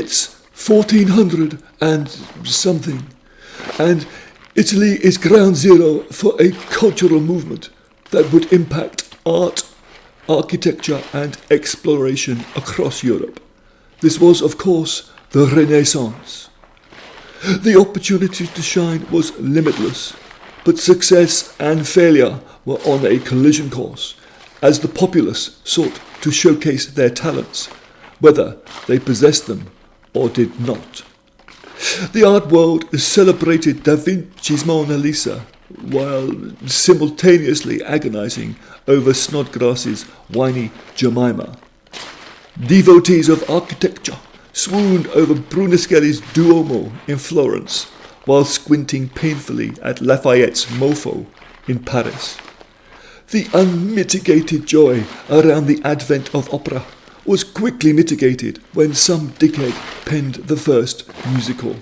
It's 1400 and something, and Italy is ground zero for a cultural movement that would impact art, architecture and exploration across Europe. This was, of course, the Renaissance. The opportunity to shine was limitless, but success and failure were on a collision course as the populace sought to showcase their talents, whether they possessed them or did not. The art world celebrated Da Vinci's Mona Lisa while simultaneously agonizing over Snodgrass's whiny Jemima. Devotees of architecture swooned over Brunelleschi's Duomo in Florence while squinting painfully at Lafayette's Mofo in Paris. The unmitigated joy around the advent of opera was quickly mitigated when some dickhead penned the first musical.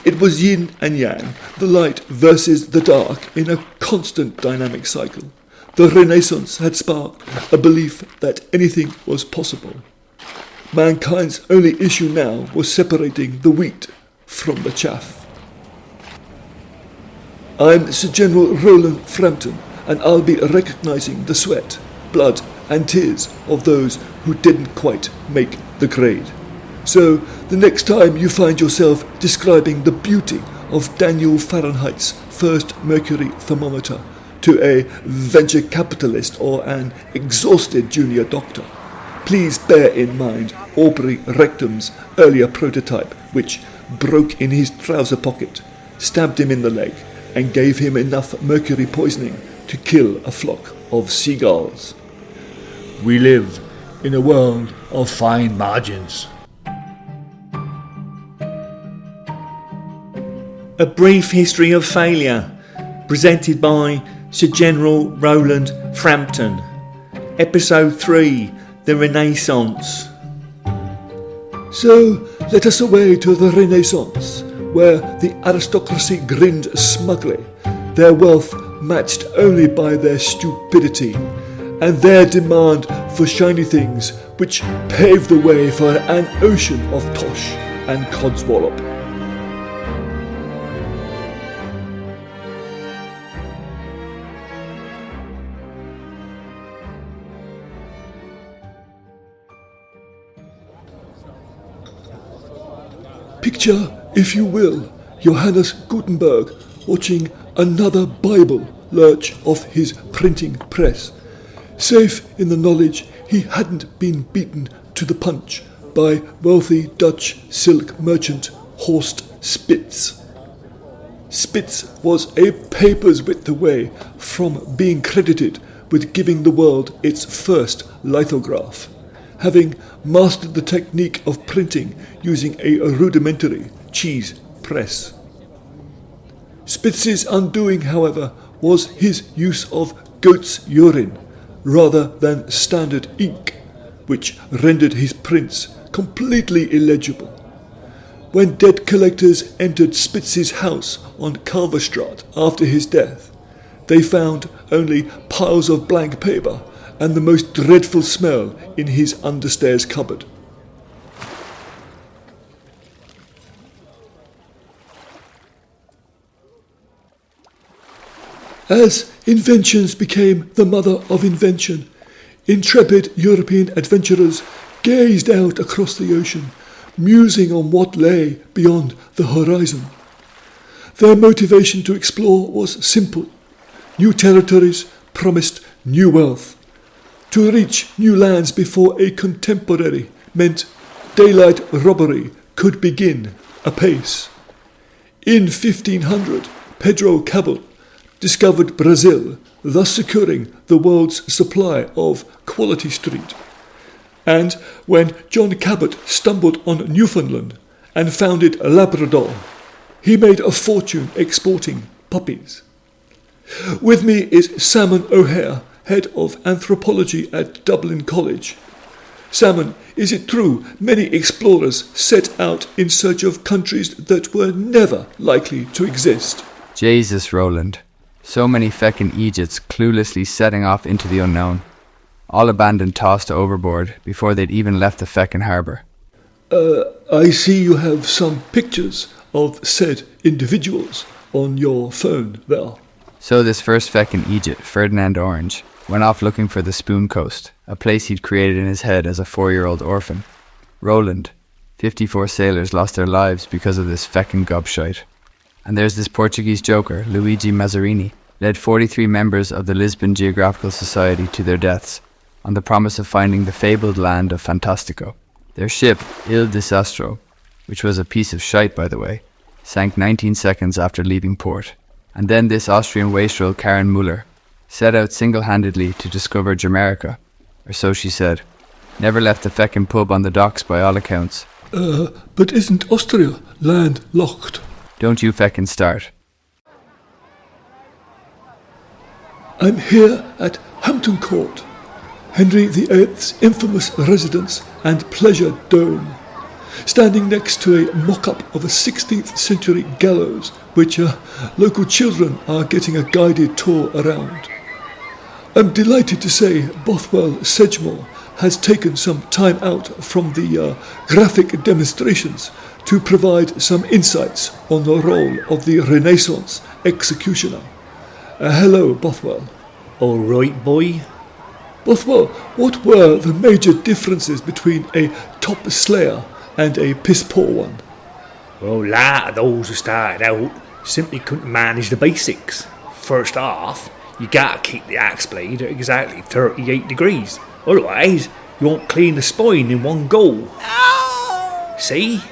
It was yin and yang, the light versus the dark in a constant dynamic cycle. The Renaissance had sparked a belief that anything was possible. Mankind's only issue now was separating the wheat from the chaff. I'm Sir General Roland Frampton, and I'll be recognising the sweat, blood and tears of those who didn't quite make the grade. So, the next time you find yourself describing the beauty of Daniel Fahrenheit's first mercury thermometer to a venture capitalist or an exhausted junior doctor, please bear in mind Aubrey Rectum's earlier prototype, which broke in his trouser pocket, stabbed him in the leg, and gave him enough mercury poisoning to kill a flock of seagulls. We live in a world of fine margins. A Brief History of Failure, presented by Sir General Roland Frampton. Episode 3, The Renaissance. So, let us away to the Renaissance, where the aristocracy grinned smugly, their wealth matched only by their stupidity, and their demand for shiny things which paved the way for an ocean of tosh and codswallop. Picture, if you will, Johannes Gutenberg watching another Bible lurch off his printing press, safe in the knowledge he hadn't been beaten to the punch by wealthy Dutch silk merchant Horst Spitz. Spitz was a paper's width away from being credited with giving the world its first lithograph, having mastered the technique of printing using a rudimentary cheese press. Spitz's undoing, however, was his use of goat's urine rather than standard ink, which rendered his prints completely illegible. When debt collectors entered Spitz's house on Kalverstraat after his death, they found only piles of blank paper and the most dreadful smell in his understairs cupboard. As inventions became the mother of invention, intrepid European adventurers gazed out across the ocean, musing on what lay beyond the horizon. Their motivation to explore was simple. New territories promised new wealth. To reach new lands before a contemporary meant daylight robbery could begin apace. In 1500, Pedro Cabot discovered Brazil, thus securing the world's supply of Quality Street. And when John Cabot stumbled on Newfoundland and founded Labrador, he made a fortune exporting puppies. With me is Salmon O'Hare, head of anthropology at Dublin College. Salmon, is it true many explorers set out in search of countries that were never likely to exist? Jesus, Roland. So many feckin' Egypts cluelessly setting off into the unknown. All abandoned, tossed overboard before they'd even left the feckin' harbour. I see you have some pictures of said individuals on your phone there. So this first feckin' Egypt, Ferdinand Orange, went off looking for the Spoon Coast, a place he'd created in his head as a 4-year-old orphan. Roland, 54 sailors lost their lives because of this feckin' gobshite. And there's this Portuguese joker, Luigi Mazzarini, led 43 members of the Lisbon Geographical Society to their deaths, on the promise of finding the fabled land of Fantastico. Their ship, Il Disastro, which was a piece of shite by the way, sank 19 seconds after leaving port. And then this Austrian wastrel Karen Muller set out single-handedly to discover Jamaica, or so she said. Never left the feckin' pub on the docks by all accounts. But isn't Austria landlocked? Don't you feckin' start. I'm here at Hampton Court, Henry VIII's infamous residence and pleasure dome, standing next to a mock-up of a 16th century gallows which local children are getting a guided tour around. I'm delighted to say Bothwell Sedgemoor has taken some time out from the graphic demonstrations to provide some insights on the role of the Renaissance executioner. Hello, Bothwell. All right, boy. Bothwell, what were the major differences between a top slayer and a piss-poor one? Well, a lot of those who started out simply couldn't manage the basics. First off, you gotta keep the axe blade at exactly 38 degrees. Otherwise, you won't clean the spine in one go. See?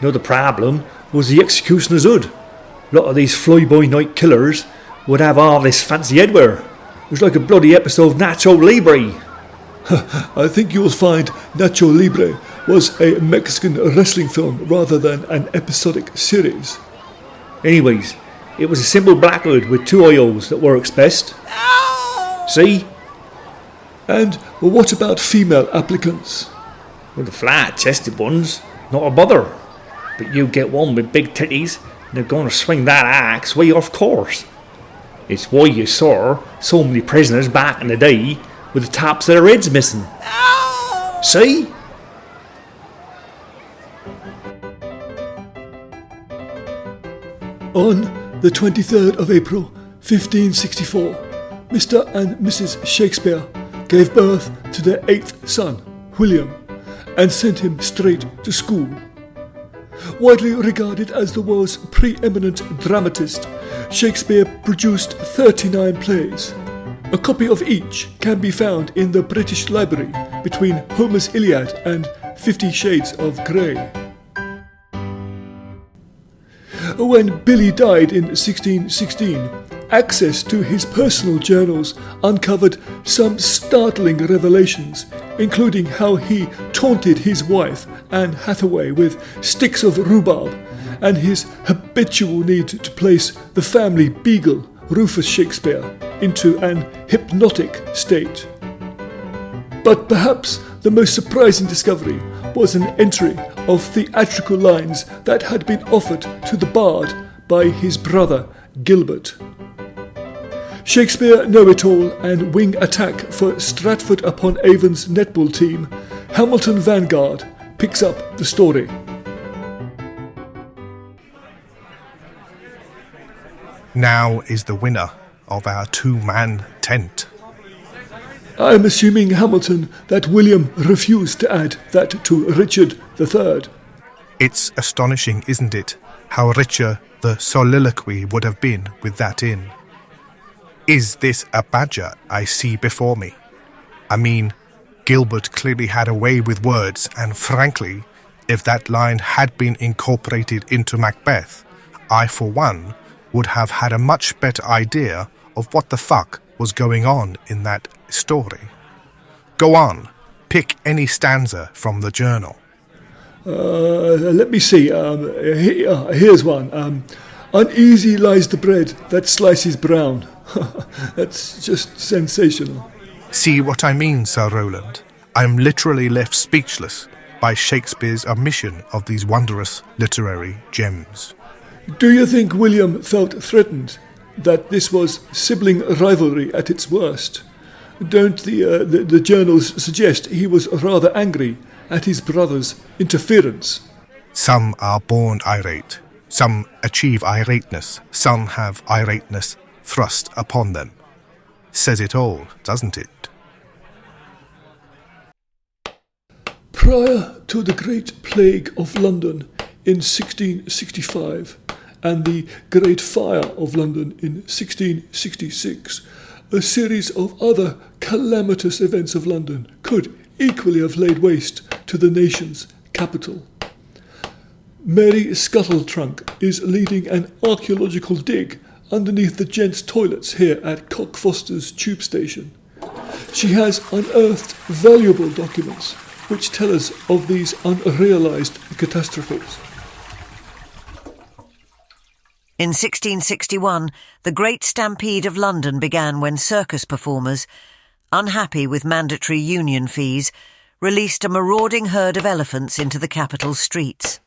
Another problem was the executioner's hood. A lot of these fly-by-night killers would have all this fancy headwear. It was like a bloody episode of Nacho Libre. I think you'll find Nacho Libre was a Mexican wrestling film rather than an episodic series. Anyways, it was a simple black hood with 2 eye holes that works best. See? And what about female applicants? Well, the flat-chested ones, not a bother. But you get one with big titties, and they're going to swing that axe way off course. It's why you saw so many prisoners back in the day with the tops of their heads missing. See? On the 23rd of April, 1564, Mr. and Mrs. Shakespeare gave birth to their 8th son, William, and sent him straight to school. Widely regarded as the world's preeminent dramatist, Shakespeare produced 39 plays. A copy of each can be found in the British Library between Homer's Iliad and 50 Shades of Grey. When Billy died in 1616, access to his personal journals uncovered some startling revelations, including how he taunted his wife, Anne Hathaway, with sticks of rhubarb, and his habitual need to place the family beagle, Rufus Shakespeare, into an hypnotic state. But perhaps the most surprising discovery was an entry of theatrical lines that had been offered to the bard by his brother Gilbert. Shakespeare know-it-all and wing attack for Stratford-upon-Avon's netball team, Hamilton Vanguard, picks up the story. Now is the winner of our 2-man tent. I'm assuming, Hamilton, that William refused to add that to Richard III. It's astonishing, isn't it, how richer the soliloquy would have been with that in. Is this a badger I see before me? I mean, Gilbert clearly had a way with words, and frankly, if that line had been incorporated into Macbeth, I, for one, would have had a much better idea of what the fuck was going on in that story. Go on, pick any stanza from the journal. Let me see. Here's one. Uneasy lies the bread that slices brown. That's just sensational. See what I mean, Sir Roland? I'm literally left speechless by Shakespeare's omission of these wondrous literary gems. Do you think William felt threatened, that this was sibling rivalry at its worst? Don't the journals suggest he was rather angry at his brother's interference. Some are born irate. Some achieve irateness. Some have irateness thrust upon them. Says it all, doesn't it? Prior to the Great Plague of London in 1665 and the Great Fire of London in 1666, a series of other calamitous events of London could equally have laid waste to the nation's capital. Mary Scuttletrunk is leading an archaeological dig underneath the gents' toilets here at Cockfoster's tube station. She has unearthed valuable documents which tell us of these unrealised catastrophes. In 1661, the Great Stampede of London began when circus performers, unhappy with mandatory union fees, released a marauding herd of elephants into the capital's streets.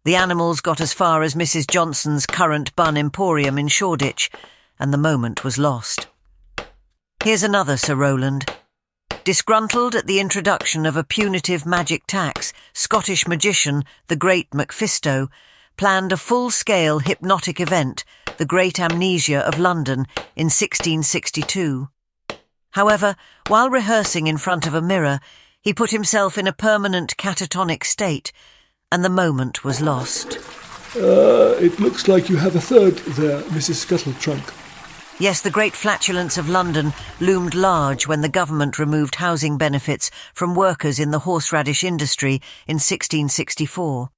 The animals got as far as Mrs. Johnson's currant bun emporium in Shoreditch, and the moment was lost. Here's another Sir Rowland. Disgruntled at the introduction of a punitive magic tax, Scottish magician, the Great Macphisto, planned a full-scale hypnotic event, the Great Amnesia of London, in 1662. However, while rehearsing in front of a mirror, he put himself in a permanent catatonic state, and the moment was lost. It looks like you have a third there, Mrs. Scuttletrunk. Yes, the great flatulence of London loomed large when the government removed housing benefits from workers in the horseradish industry in 1664.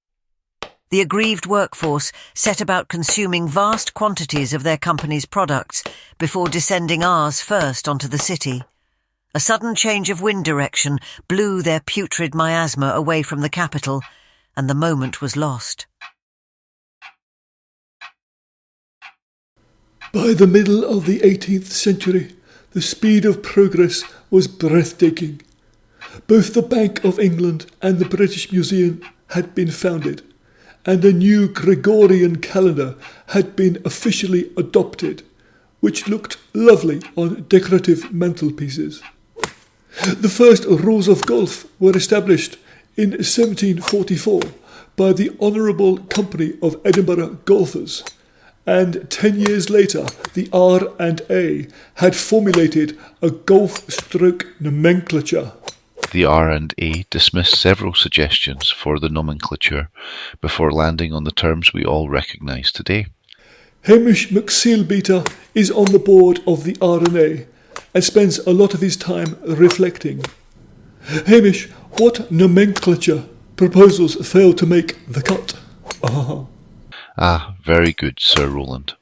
The aggrieved workforce set about consuming vast quantities of their company's products before descending ours first onto the city. A sudden change of wind direction blew their putrid miasma away from the capital, and the moment was lost. By the middle of the 18th century, the speed of progress was breathtaking. Both the Bank of England and the British Museum had been founded, and a new Gregorian calendar had been officially adopted, which looked lovely on decorative mantelpieces. The first rules of golf were established in 1744 by the Honourable Company of Edinburgh Golfers, and 10 years later the R&A had formulated a golf stroke nomenclature. The R&A dismissed several suggestions for the nomenclature before landing on the terms we all recognise today. Hamish McSealbeater is on the board of the R&A and spends a lot of his time reflecting. Hamish, what nomenclature proposals failed to make the cut? Very good, Sir Rowland.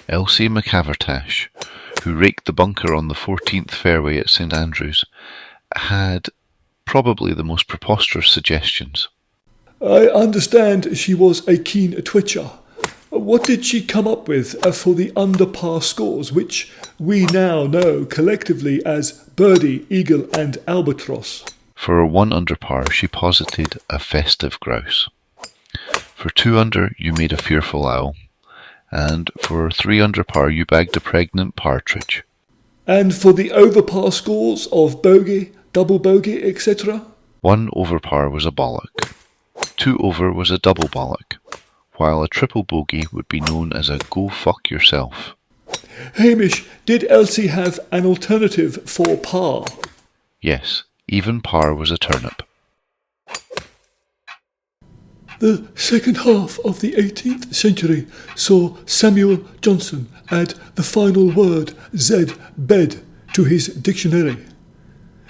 Elsie McAvertash, who raked the bunker on the 14th fairway at St Andrews, had probably the most preposterous suggestions. I understand she was a keen twitcher. What did she come up with for the under-par scores, which we now know collectively as birdie, eagle and albatross? For a 1 under par, she posited a festive grouse. For 2 under, you made a fearful owl. And for 3 under par, you bagged a pregnant partridge. And for the over-par scores of bogey, double bogey, etc.? 1 over par was a bollock. 2 over was a double bollock, while a triple bogey would be known as a go fuck yourself. Hamish, did Elsie have an alternative for par? Yes, even par was a turnip. The second half of the 18th century saw Samuel Johnson add the final word Z, bed, to his dictionary.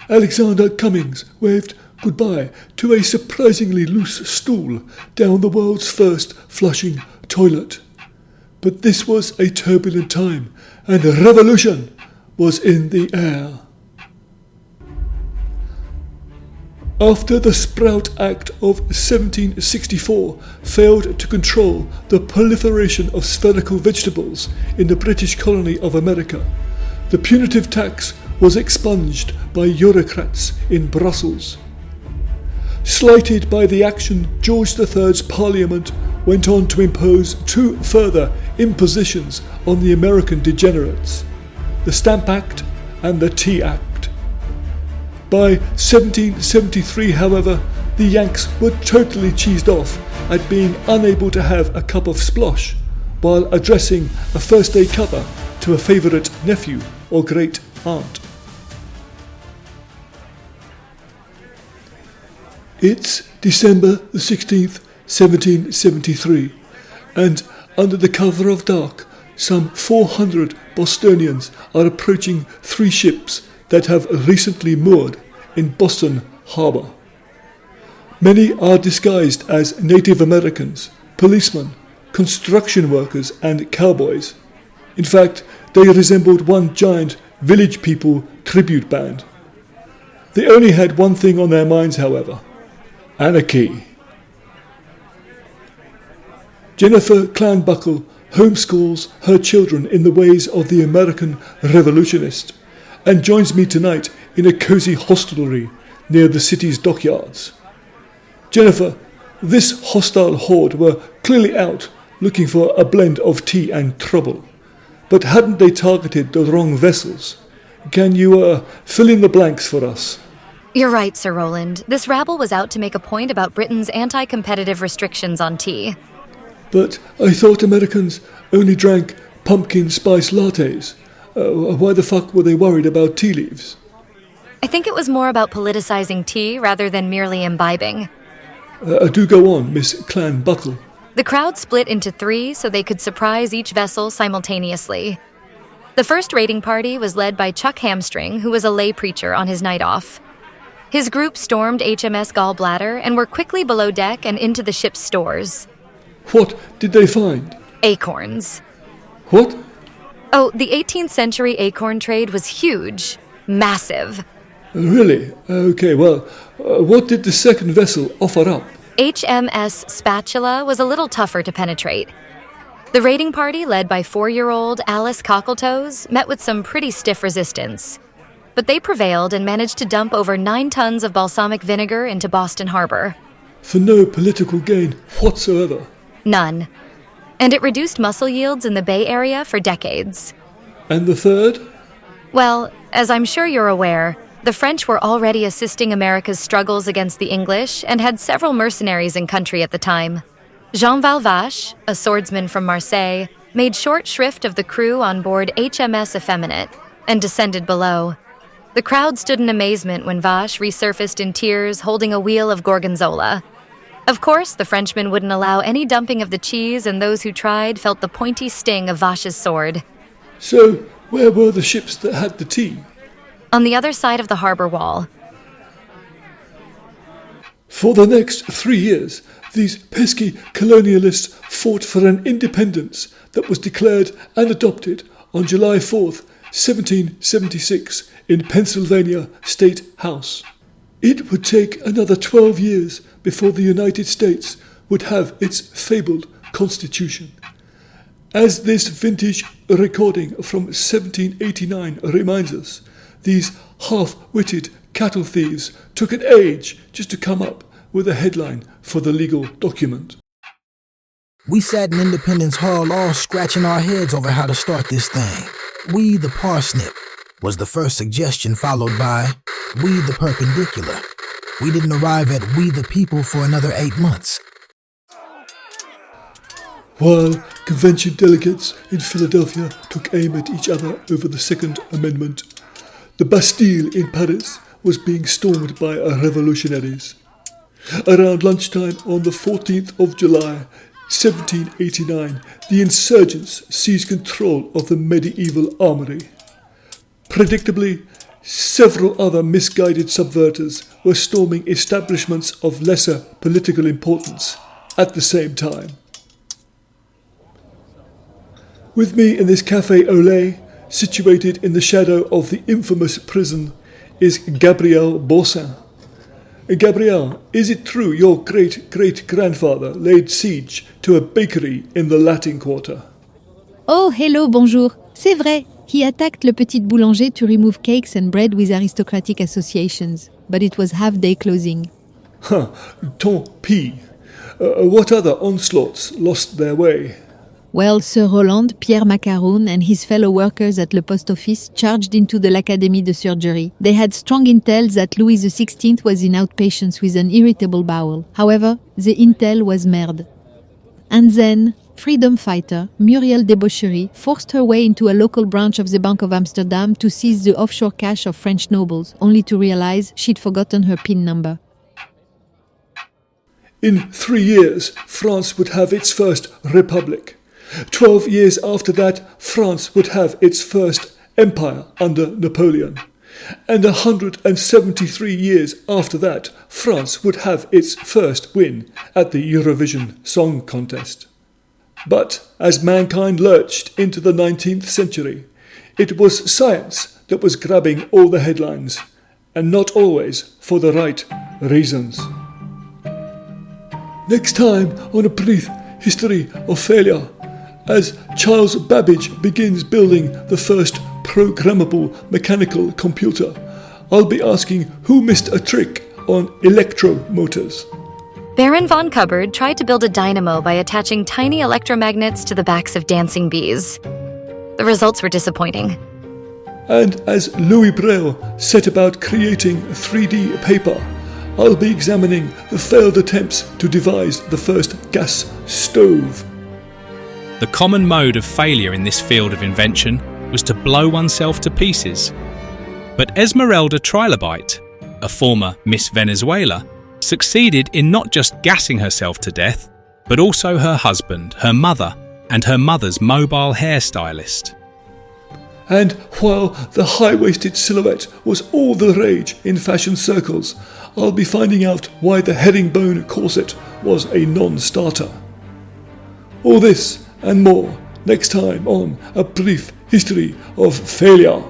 Alexander Cummings waved goodbye to a surprisingly loose stool down the world's first flushing toilet. But this was a turbulent time, and revolution was in the air. After the Sprout Act of 1764 failed to control the proliferation of spherical vegetables in the British colony of America, the punitive tax was expunged by bureaucrats in Brussels. Slighted by the action, George III's Parliament went on to impose 2 further impositions on the American degenerates, the Stamp Act and the Tea Act. By 1773, however, the Yanks were totally cheesed off at being unable to have a cup of splosh while addressing a first-day cover to a favourite nephew or great aunt. It's December the 16th, 1773, and under the cover of dark, some 400 Bostonians are approaching 3 ships that have recently moored in Boston Harbour. Many are disguised as Native Americans, policemen, construction workers and cowboys. In fact, they resembled one giant village people tribute band. They only had one thing on their minds, however: anarchy. Jennifer Clanbuckle homeschools her children in the ways of the American revolutionist and joins me tonight in a cosy hostelry near the city's dockyards. Jennifer, this hostile horde were clearly out looking for a blend of tea and trouble. But hadn't they targeted the wrong vessels? Can you fill in the blanks for us? You're right, Sir Roland. This rabble was out to make a point about Britain's anti-competitive restrictions on tea. But I thought Americans only drank pumpkin spice lattes. Why the fuck were they worried about tea leaves? I think it was more about politicizing tea rather than merely imbibing. Do go on, Miss Clanbuckle. The crowd split into 3 so they could surprise each vessel simultaneously. The first raiding party was led by Chuck Hamstring, who was a lay preacher on his night off. His group stormed HMS Gallbladder and were quickly below deck and into the ship's stores. What did they find? Acorns. What? Oh, the 18th century acorn trade was huge. Massive. Really? Okay, well, what did the second vessel offer up? HMS Spatula was a little tougher to penetrate. The raiding party, led by 4-year-old Alice Cockletoes, met with some pretty stiff resistance. But they prevailed and managed to dump over 9 tons of balsamic vinegar into Boston Harbor. For no political gain whatsoever. None. And it reduced mussel yields in the Bay Area for decades. And the third? Well, as I'm sure you're aware, the French were already assisting America's struggles against the English and had several mercenaries in country at the time. Jean Valvache, a swordsman from Marseille, made short shrift of the crew on board HMS Effeminate and descended below. The crowd stood in amazement when Vache resurfaced in tears holding a wheel of gorgonzola. Of course, the Frenchman wouldn't allow any dumping of the cheese, and those who tried felt the pointy sting of Vache's sword. So, where were the ships that had the tea? On the other side of the harbor wall. For the next 3 years, these pesky colonialists fought for an independence that was declared and adopted on July 4th, 1776 in Pennsylvania State House. It would take another 12 years before the United States would have its fabled Constitution. As this vintage recording from 1789 reminds us, these half-witted cattle thieves took an age just to come up with a headline for the legal document. We sat in Independence Hall all scratching our heads over how to start this thing. We the parsnip was the first suggestion, followed by we the perpendicular. We didn't arrive at we the people for another 8 months. While convention delegates in Philadelphia took aim at each other over the Second Amendment, the Bastille in Paris was being stormed by revolutionaries. Around lunchtime on the 14th of July, 1789, the insurgents seized control of the medieval armory. Predictably, several other misguided subverters were storming establishments of lesser political importance at the same time. With me in this Café au lait, situated in the shadow of the infamous prison, is Gabrielle Bossin. Gabrielle, is it true your great-great-grandfather laid siege to a bakery in the Latin Quarter? Oh, hello, bonjour. C'est vrai. He attacked Le Petit Boulanger to remove cakes and bread with aristocratic associations, but it was half-day closing. Tant pis. What other onslaughts lost their way? Well, Sir Roland, Pierre Macaron, and his fellow workers at Le Post Office charged into the l'Académie de Surgery. They had strong intel that Louis XVI was in outpatients with an irritable bowel. However, the intel was merde. And then, freedom fighter Muriel Debauchery forced her way into a local branch of the Bank of Amsterdam to seize the offshore cash of French nobles, only to realize she'd forgotten her PIN number. In 3 years, France would have its first republic. 12 years after that, France would have its first empire under Napoleon. And 173 years after that, France would have its first win at the Eurovision Song Contest. But as mankind lurched into the 19th century, it was science that was grabbing all the headlines, and not always for the right reasons. Next time on A Brief History of Failure, as Charles Babbage begins building the first programmable mechanical computer, I'll be asking who missed a trick on electromotors. Baron von Kubbard tried to build a dynamo by attaching tiny electromagnets to the backs of dancing bees. The results were disappointing. And as Louis Braille set about creating 3D paper, I'll be examining the failed attempts to devise the first gas stove. The common mode of failure in this field of invention was to blow oneself to pieces. But Esmeralda Trilobite, a former Miss Venezuela, succeeded in not just gassing herself to death, but also her husband, her mother, and her mother's mobile hairstylist. And while the high-waisted silhouette was all the rage in fashion circles, I'll be finding out why the herringbone corset was a non-starter. All this and more next time on A Brief History of Failure.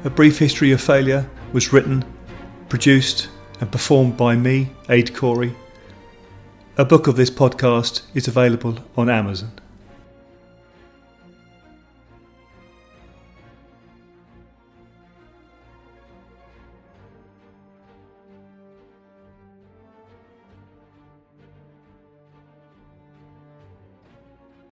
A Brief History of Failure was written, produced and performed by me, Aid Corey. A book of this podcast is available on Amazon.